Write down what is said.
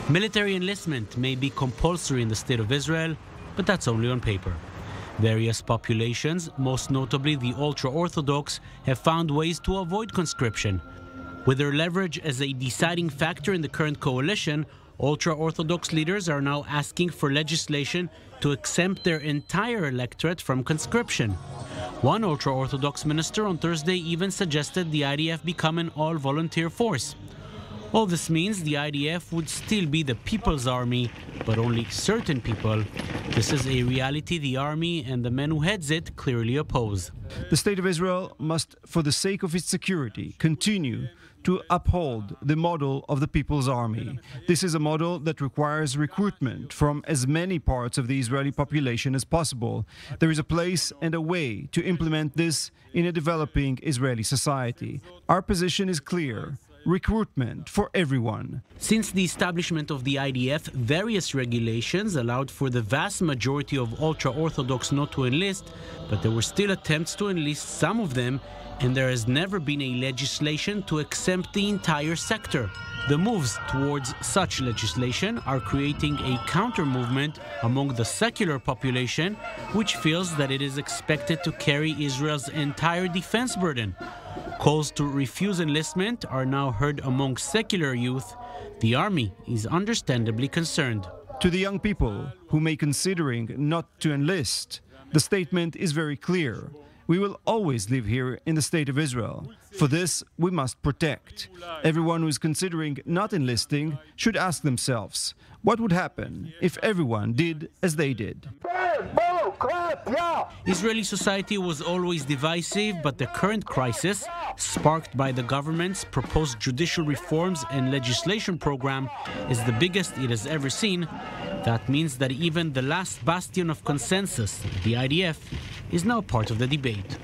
Military enlistment may be compulsory in the State of Israel, but that's only on paper. Various populations, most notably the ultra-Orthodox, have found ways to avoid conscription. With their leverage as a deciding factor in the current coalition, ultra-Orthodox leaders are now asking for legislation to exempt their entire electorate from conscription. One ultra-Orthodox minister on Thursday even suggested the IDF become an all-volunteer force. All this means the IDF would still be the people's army, but only certain people. This is a reality the army and the men who heads it clearly oppose. The State of Israel must, for the sake of its security, continue to uphold the model of the People's Army. This is a model that requires recruitment from as many parts of the Israeli population as possible. There is a place and a way to implement this in a developing Israeli society. Our position is clear. Recruitment for everyone. Since the establishment of the IDF, various regulations allowed for the vast majority of ultra-Orthodox not to enlist, but there were still attempts to enlist some of them, and there has never been a legislation to exempt the entire sector. The moves towards such legislation are creating a counter-movement among the secular population, which feels that it is expected to carry Israel's entire defense burden. Calls to refuse enlistment are now heard among secular youth. The army is understandably concerned. To the young people who may considering not to enlist, the statement is very clear. We will always live here in the State of Israel. For this, we must protect. Everyone who is considering not enlisting should ask themselves, what would happen if everyone did as they did? Israeli society was always divisive, but the current crisis, sparked by the government's proposed judicial reforms and legislation program, is the biggest it has ever seen. That means that even the last bastion of consensus, the IDF, is now part of the debate.